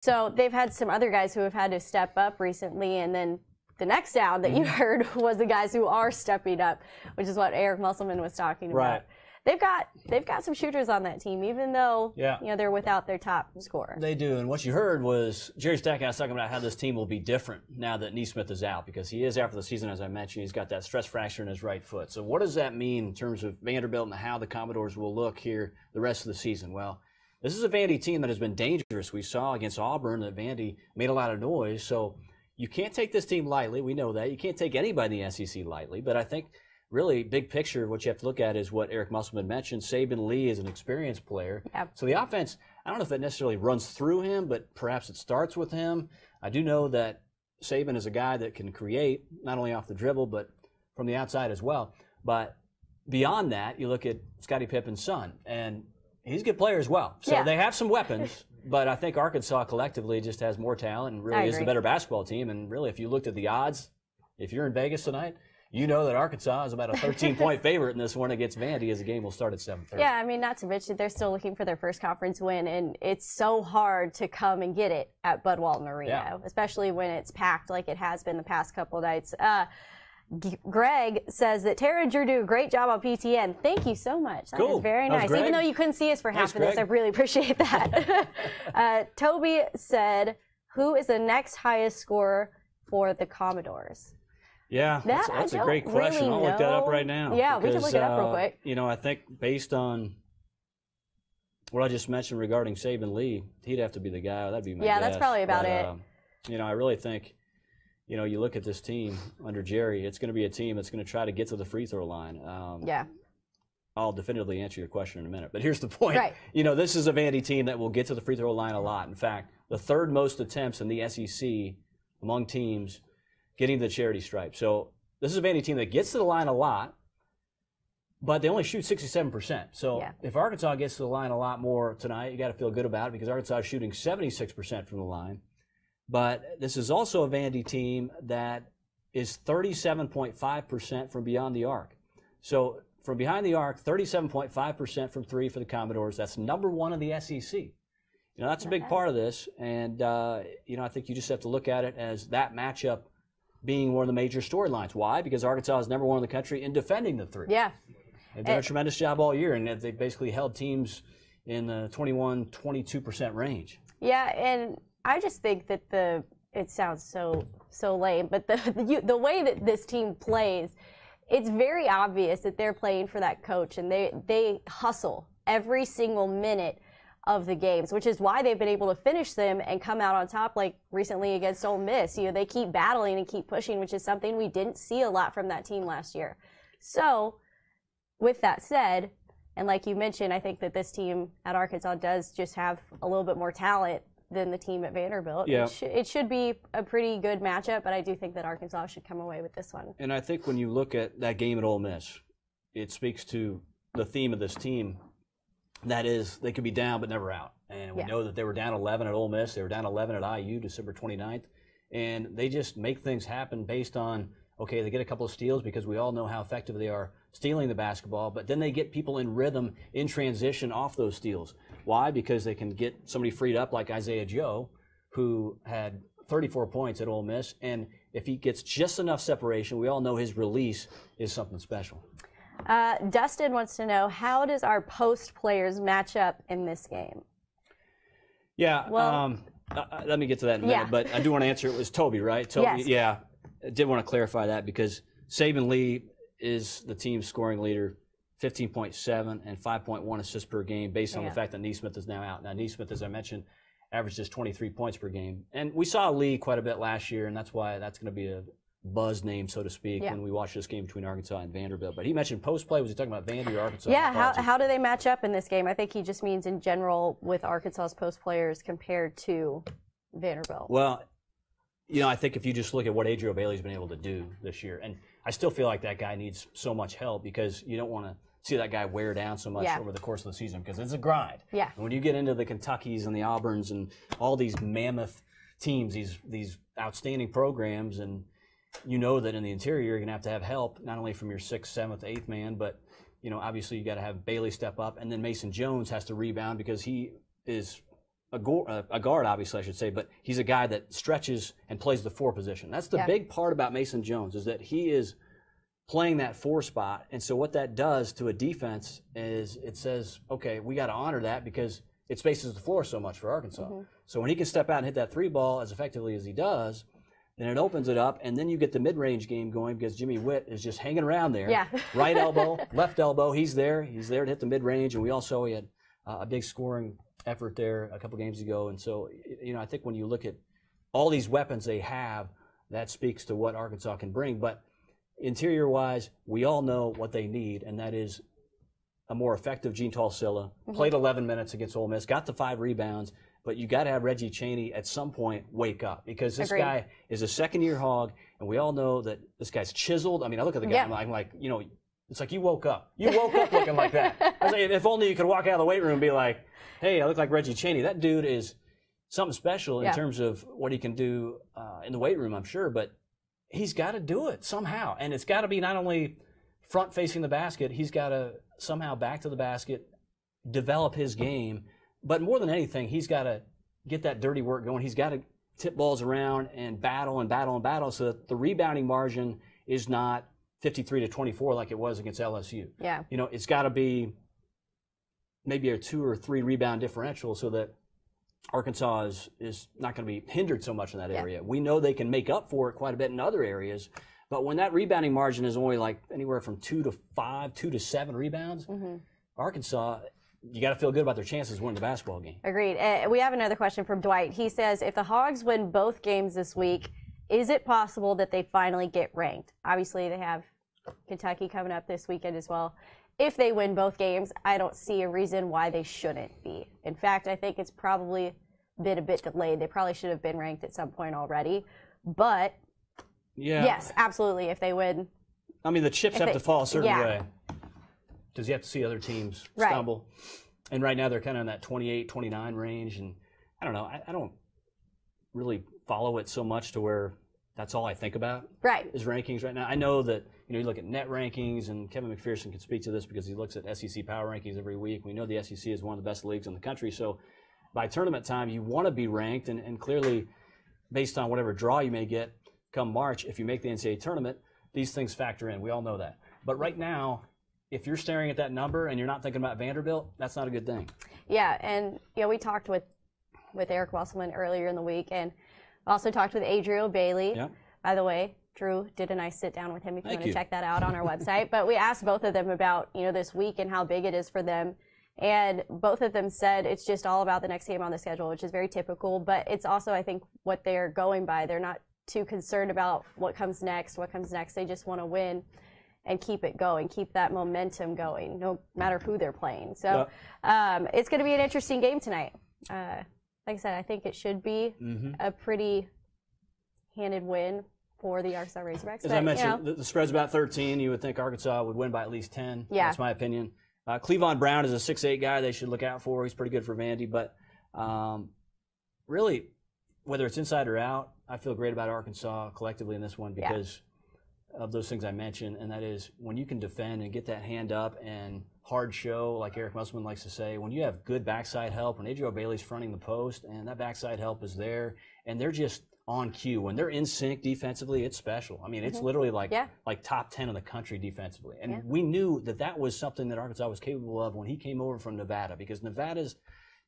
So they've had some other guys who have had to step up recently, and then the next sound that you heard was the guys who are stepping up, which is what Eric Musselman was talking about. They've got some shooters on that team, even though they're without their top scorer. They do, and what you heard was Jerry Stackhouse talking about how this team will be different now that Nesmith is out, because he is out for the season, as I mentioned. He's got that stress fracture in his right foot. So what does that mean in terms of Vanderbilt and how the Commodores will look here the rest of the season? Well, this is a Vandy team that has been dangerous. We saw against Auburn that Vandy made a lot of noise, so you can't take this team lightly. We know that. You can't take anybody in the SEC lightly, but I think really, big picture, what you have to look at is what Eric Musselman mentioned. Saban Lee is an experienced player. Yep. So the offense, I don't know if that necessarily runs through him, but perhaps it starts with him. I do know that Saban is a guy that can create, not only off the dribble, but from the outside as well. But beyond that, you look at Scottie Pippen's son, and he's a good player as well. So they have some weapons, but I think Arkansas collectively just has more talent and really is the better basketball team. And really, if you looked at the odds, if you're in Vegas tonight, you know that Arkansas is about a 13-point favorite in this one against Vandy, as the game will start at 7:30. Yeah, I mean, not to mention they're still looking for their first conference win, and it's so hard to come and get it at Bud Walton Arena, especially when it's packed like it has been the past couple of nights. Greg says that Tara and Drew do a great job on PTN. Thank you so much. That is very nice. Even though you couldn't see us for half of this, I really appreciate that. Toby said, who is the next highest scorer for the Commodores? Yeah, that's a great question. Really I'll look that up right now. Yeah, we can look it up real quick. You know, I think based on what I just mentioned regarding Saban Lee, he'd have to be the guy. That'd be my guess. That's probably about it. You know, I really think, you know, you look at this team under Jerry, it's going to be a team that's going to try to get to the free throw line. I'll definitively answer your question in a minute. But here's the point. You know, this is a Vandy team that will get to the free throw line a lot. In fact, the third most attempts in the SEC among teams getting the charity stripe. So this is a Vandy team that gets to the line a lot, but they only shoot 67%. So if Arkansas gets to the line a lot more tonight, you got to feel good about it, because Arkansas is shooting 76% from the line. But this is also a Vandy team that is 37.5% from beyond the arc. So from behind the arc, 37.5% from three for the Commodores. That's number one in the SEC. You know, that's a big part of this. And, you know, I think you just have to look at it as that matchup being one of the major storylines. Why? Because Arkansas is number one in the country in defending the three. They've done a tremendous job all year, and they've basically held teams in the 21-22% range. And I just think that it sounds so lame, but the way that this team plays, it's very obvious that they're playing for that coach, and they hustle every single minute of the games, which is why they've been able to finish them and come out on top, like recently against Ole Miss. You know, they keep battling and keep pushing, which is something we didn't see a lot from that team last year. So, with that said, and like you mentioned, I think that this team at Arkansas does just have a little bit more talent than the team at Vanderbilt. It should be a pretty good matchup, but I do think that Arkansas should come away with this one. And I think when you look at that game at Ole Miss, it speaks to the theme of this team. That is, they could be down but never out. And we know that they were down 11 at Ole Miss. They were down 11 at IU December 29th. And they just make things happen based on, okay, they get a couple of steals because we all know how effective they are stealing the basketball, but then they get people in rhythm in transition off those steals. Why? Because they can get somebody freed up like Isaiah Joe, who had 34 points at Ole Miss. And if he gets just enough separation, we all know his release is something special. Dustin wants to know, how does our post players match up in this game? Well, let me get to that in a minute, but I do want to answer. It was Toby, right? Toby, I did want to clarify that, because Saban Lee is the team's scoring leader, 15.7 and 5.1 assists per game, based on the fact that Nesmith is now out. Now, Nesmith, as I mentioned, averages 23 points per game. And we saw Lee quite a bit last year, and that's why that's going to be a buzz name, so to speak, when we watch this game between Arkansas and Vanderbilt. But he mentioned post-play. Was he talking about Vandy or Arkansas? How do they match up in this game? I think he just means in general with Arkansas's post players compared to Vanderbilt. Well, you know, I think if you just look at what Adriel Bailey's been able to do this year, and I still feel like that guy needs so much help, because you don't want to see that guy wear down so much over the course of the season, because it's a grind. And when you get into the Kentuckys and the Auburns and all these mammoth teams, these outstanding programs, and you know that in the interior you're going to have help, not only from your 6th, 7th, 8th man, but, you know, obviously you got to have Bailey step up, and then Mason Jones has to rebound, because he is a guard, obviously, I should say, but he's a guy that stretches and plays the 4 position. That's the big part about Mason Jones, is that he is playing that 4 spot. And so what that does to a defense is it says, okay, we got to honor that because it spaces the floor so much for Arkansas. So when he can step out and hit that 3 ball as effectively as he does, then it opens it up, and then you get the mid-range game going because Jimmy Witt is just hanging around there. Yeah. Right elbow, left elbow, he's there. He's there to hit the mid-range, and we also had a big scoring effort there a couple games ago. And so, I think when you look at all these weapons they have, that speaks to what Arkansas can bring. But interior-wise, we all know what they need, and that is a more effective Gene Tall-Silla. Played 11 minutes against Ole Miss, got the 5 rebounds, but you got to have Reggie Chaney at some point wake up because this guy is a second-year hog, and we all know that this guy's chiseled. I mean, I look at the guy, I'm like, it's like you woke up. You woke up looking like that. I was like, if only you could walk out of the weight room and be like, hey, I look like Reggie Chaney. That dude is something special in terms of what he can do in the weight room, I'm sure, but he's got to do it somehow. And it's got to be not only front-facing the basket, he's got to somehow back to the basket, develop his game. But more than anything, he's got to get that dirty work going. He's got to tip balls around and battle and battle and battle so that the rebounding margin is not 53-24 like it was against LSU. Yeah. It's got to be maybe a 2 or 3 rebound differential so that Arkansas is not going to be hindered so much in that area. We know they can make up for it quite a bit in other areas, but when that rebounding margin is only like anywhere from 2 to 5, 2 to 7 rebounds, Arkansas, you got to feel good about their chances of winning the basketball game. Agreed. We have another question from Dwight. He says, if the Hogs win both games this week, is it possible that they finally get ranked? Obviously, they have Kentucky coming up this weekend as well. If they win both games, I don't see a reason why they shouldn't be. In fact, I think it's probably been a bit delayed. They probably should have been ranked at some point already. But, yes, absolutely, if they win. I mean, the chips have to fall a certain way. Because you have to see other teams stumble. And right now they're kind of in that 28, 29 range. And I don't know, I don't really follow it so much to where that's all I think about is rankings right now. I know that, you look at net rankings, and Kevin McPherson can speak to this because he looks at SEC power rankings every week. We know the SEC is one of the best leagues in the country. So by tournament time, you want to be ranked. And clearly, based on whatever draw you may get come March, if you make the NCAA tournament, these things factor in. We all know that. But right now, if you're staring at that number and you're not thinking about Vanderbilt, that's not a good thing. Yeah, and we talked with Eric Musselman earlier in the week, and also talked with Adriel Bailey. Yep. By the way, Drew did a nice sit down with him if you want to check that out on our website. But we asked both of them about this week and how big it is for them. And both of them said it's just all about the next game on the schedule, which is very typical. But it's also, I think, what they're going by. They're not too concerned about what comes next. They just want to win and keep it going, keep that momentum going, no matter who they're playing. So it's going to be an interesting game tonight. Like I said, I think it should be a pretty handed win for the Arkansas Razorbacks. As I mentioned, the spread's about 13. You would think Arkansas would win by at least 10. Yeah. That's my opinion. Cleavon Brown is a 6'8" guy they should look out for. He's pretty good for Vandy. But really, whether it's inside or out, I feel great about Arkansas collectively in this one because of those things I mentioned, and that is when you can defend and get that hand up and hard show, like Eric Musselman likes to say, when you have good backside help, when Adriel Bailey's fronting the post and that backside help is there, and they're just on cue. When they're in sync defensively, it's special. I mean, it's literally like top 10 in the country defensively. And we knew that was something that Arkansas was capable of when he came over from Nevada, because Nevada's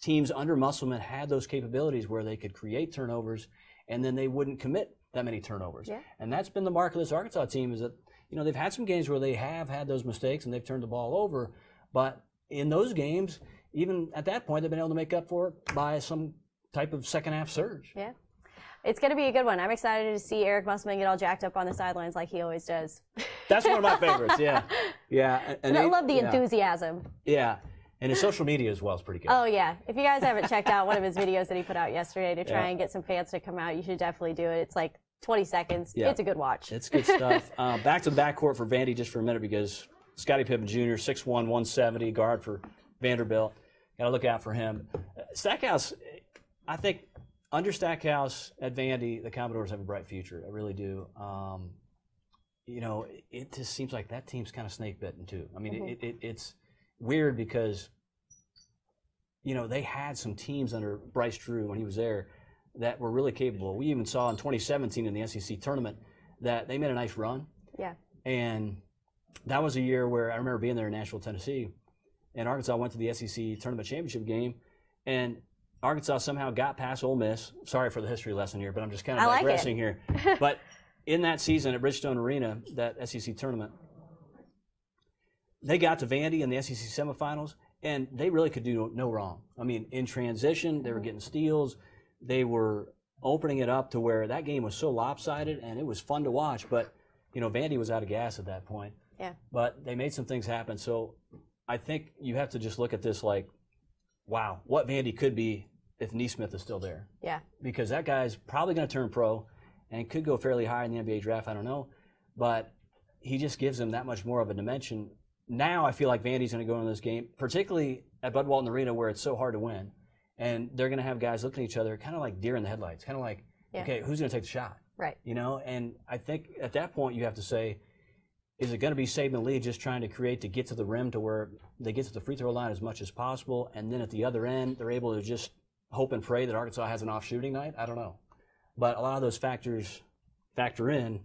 teams under Musselman had those capabilities where they could create turnovers and then they wouldn't commit that many turnovers. Yeah. And that's been the mark of this Arkansas team, is that, they've had some games where they have had those mistakes and they've turned the ball over. But in those games, even at that point, they've been able to make up for it by some type of second half surge. Yeah. It's going to be a good one. I'm excited to see Eric Musselman get all jacked up on the sidelines like he always does. That's one of my favorites, yeah. And I love the enthusiasm. Yeah. And his social media as well is pretty good. Oh, yeah. If you guys haven't checked out one of his videos that he put out yesterday to try and get some fans to come out, you should definitely do it. It's like 20 seconds. Yeah. It's a good watch. It's good stuff. Back to the backcourt for Vandy just for a minute, because Scottie Pippen Jr., 6'1", 170, guard for Vanderbilt. Got to look out for him. Stackhouse, I think, under Stackhouse at Vandy, the Commodores have a bright future. I really do. It just seems like that team's kind of snake bitten too. I mean, it's weird because you know, they had some teams under Bryce Drew when he was there that were really capable. We even saw in 2017 in the SEC tournament that they made a nice run. Yeah. And that was a year where I remember being there in Nashville, Tennessee, and Arkansas went to the SEC tournament championship game, and Arkansas somehow got past Ole Miss. Sorry for the history lesson here, but I'm just kind of digressing here. But in that season at Bridgestone Arena, that SEC tournament, they got to Vandy in the SEC semifinals, and they really could do no wrong. I mean, in transition, they were getting steals. They were opening it up to where that game was so lopsided, and it was fun to watch. But, you know, Vandy was out of gas at that point. Yeah. But they made some things happen. So I think you have to just look at this like, wow, what Vandy could be if Nesmith is still there. Yeah. Because that guy's probably going to turn pro and could go fairly high in the NBA draft. I don't know. But he just gives them that much more of a dimension. Now I feel like Vandy's going to go into this game, particularly at Bud Walton Arena where it's so hard to win. And they're going to have guys looking at each other kind of like deer in the headlights, kind of like, okay, who's going to take the shot? Right. You know, and I think at that point you have to say, is it going to be Saban Lee just trying to create to get to the rim to where they get to the free throw line as much as possible, and then at the other end they're able to just hope and pray that Arkansas has an off shooting night? I don't know. But a lot of those factors factor in,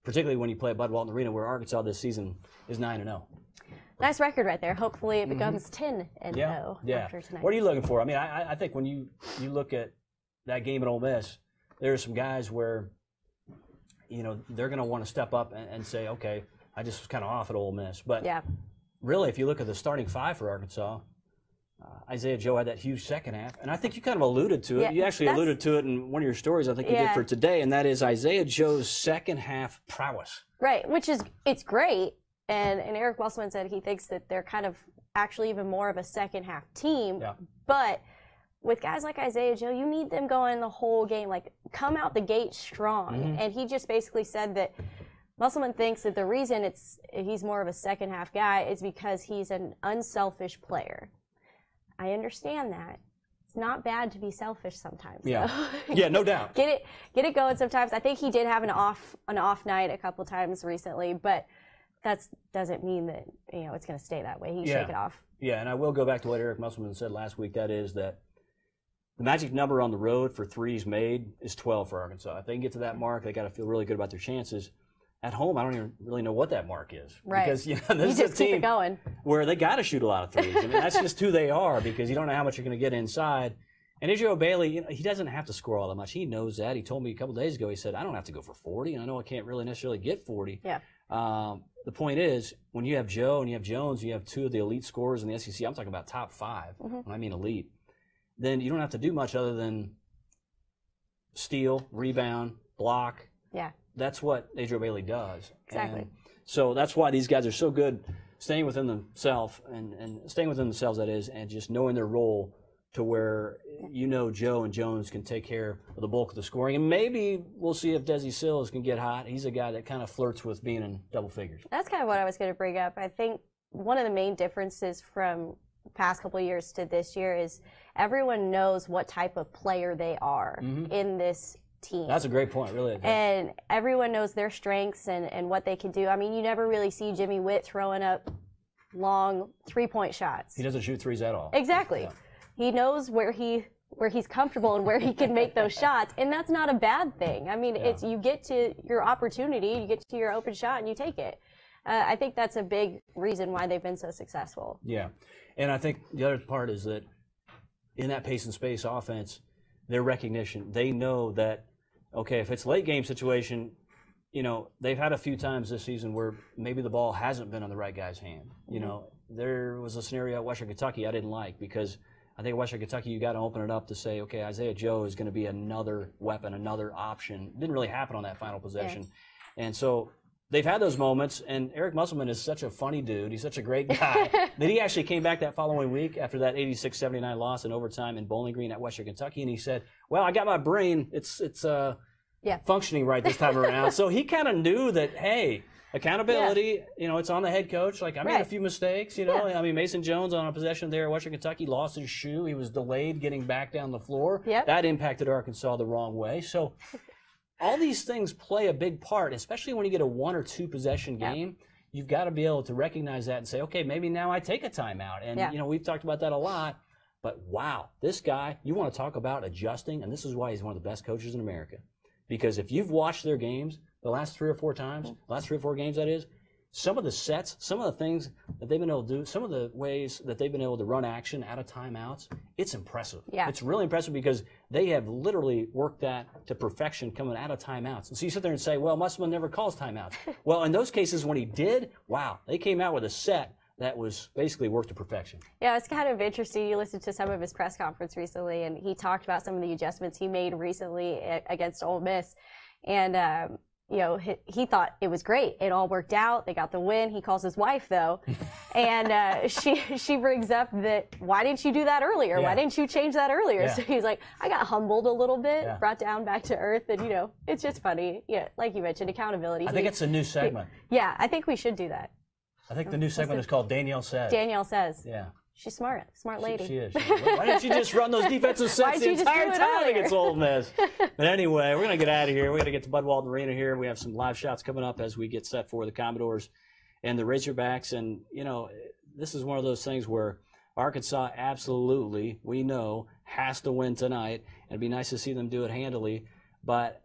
particularly when you play at Bud Walton Arena where Arkansas this season is 9-0. Nice record right there. Hopefully it becomes 10-0 after tonight. What are you looking for? I mean, I think when you look at that game at Ole Miss, there are some guys where, you know, they're going to want to step up and say, okay, I just was kind of off at Ole Miss. But really, if you look at the starting five for Arkansas, Isaiah Joe had that huge second half. And I think you kind of alluded to it. You actually alluded to it in one of your stories I think you did for today, and that is Isaiah Joe's second half prowess. Right, which is, it's great. And Eric Musselman said he thinks that they're kind of actually even more of a second half team. Yeah. But with guys like Isaiah Joe, you need them going the whole game, like come out the gate strong. And he just basically said that Musselman thinks that the reason he's more of a second half guy is because he's an unselfish player. I understand that. It's not bad to be selfish sometimes. Yeah. Yeah, no doubt. Get it going sometimes. I think he did have an off night a couple times recently, but that doesn't mean that, you know, it's going to stay that way. He shake it off. Yeah, and I will go back to what Eric Musselman said last week. That is that the magic number on the road for threes made is 12 for Arkansas. If they can get to that mark, they got to feel really good about their chances. At home, I don't even really know what that mark is. Right. Because, you know, this is a team where they got to shoot a lot of threes. I mean, that's just who they are because you don't know how much you're going to get inside. And Israel Bailey, you know, he doesn't have to score all that much. He knows that. He told me a couple days ago, he said, I don't have to go for 40, and I know I can't really necessarily get 40. Yeah. The point is, when you have Joe and you have Jones, you have two of the elite scorers in the SEC. I'm talking about top 5 when I mean elite. Then you don't have to do much other than steal, rebound, block. Yeah. That's what Adriel Bailey does. Exactly. And so that's why these guys are so good staying within themselves and staying within themselves, that is, and just knowing their role to where, you know, Joe and Jones can take care of the bulk of the scoring. And maybe we'll see if Desi Sills can get hot. He's a guy that kind of flirts with being in double figures. That's kind of what I was going to bring up. I think one of the main differences from the past couple of years to this year is everyone knows what type of player they are in this team. That's a great point, really. And everyone knows their strengths and what they can do. I mean, you never really see Jimmy Witt throwing up long three-point shots. He doesn't shoot threes at all. Exactly. Yeah. He knows where he's comfortable and where he can make those shots, and that's not a bad thing. I mean, it's you get to your opportunity, you get to your open shot, and you take it. I think that's a big reason why they've been so successful. Yeah, and I think the other part is that in that pace and space offense, their recognition, they know that, okay, if it's late game situation, you know, they've had a few times this season where maybe the ball hasn't been on the right guy's hand. You know, there was a scenario at Western Kentucky I didn't like because I think at Western Kentucky you got to open it up to say, okay, Isaiah Joe is going to be another weapon, another option. It didn't really happen on that final possession. Yeah. And so they've had those moments, and Eric Musselman is such a funny dude. He's such a great guy that he actually came back that following week after that 86-79 loss in overtime in Bowling Green at Western Kentucky, and he said, well, I got my brain. It's functioning right this time around. So he kind of knew that, hey, accountability, you know, it's on the head coach. Like, I made a few mistakes, you know. I mean, Mason Jones on a possession there at Western Kentucky lost his shoe. He was delayed getting back down the floor. That impacted Arkansas the wrong way. So all these things play a big part, especially when you get a 1 or 2 possession game. You've got to be able to recognize that and say, okay, maybe now I take a timeout. And, you know, we've talked about that a lot. But wow, this guy, you want to talk about adjusting, and this is why he's one of the best coaches in America. Because if you've watched their games the last 3 or 4 times, the last 3 or 4 games that is, some of the sets, some of the things that they've been able to do, some of the ways that they've been able to run action out of timeouts, it's impressive. Yeah. It's really impressive because they have literally worked that to perfection coming out of timeouts. And so you sit there and say, well, Musselman never calls timeouts. Well, in those cases when he did, wow, they came out with a set that was basically worked to perfection. Yeah, it's kind of interesting. You listened to some of his press conference recently, and he talked about some of the adjustments he made recently against Ole Miss. And, you know, he thought it was great. It all worked out. They got the win. He calls his wife, though, and she brings up that, why didn't you do that earlier? Yeah. Why didn't you change that earlier? Yeah. So he's like, I got humbled a little bit, brought down back to earth, and, you know, it's just funny. Yeah, like you mentioned, accountability. I think it's a new segment. Yeah, I think we should do that. I think the new segment is called Danielle Says. Danielle Says. Yeah. She's smart lady. She is. Why didn't you just run those defensive sets the entire time against Ole Miss? But anyway, we're going to get out of here. We're going to get to Bud Walton Arena here. We have some live shots coming up as we get set for the Commodores and the Razorbacks. And, you know, this is one of those things where Arkansas absolutely, we know, has to win tonight. And it'd be nice to see them do it handily. But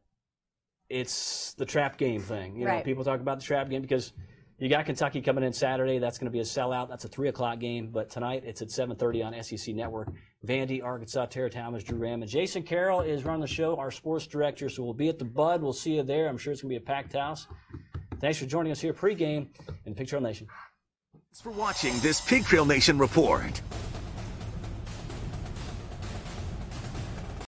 it's the trap game thing. You know, people talk about the trap game because – you got Kentucky coming in Saturday. That's going to be a sellout. That's a 3 o'clock game. But tonight, it's at 7:30 on SEC Network. Vandy, Arkansas, Tara Thomas, Drew Ram. And Jason Carroll is running the show, our sports director. So we'll be at the Bud. We'll see you there. I'm sure it's going to be a packed house. Thanks for joining us here pregame in Pig Trail Nation. Thanks for watching this Pig Trail Nation report.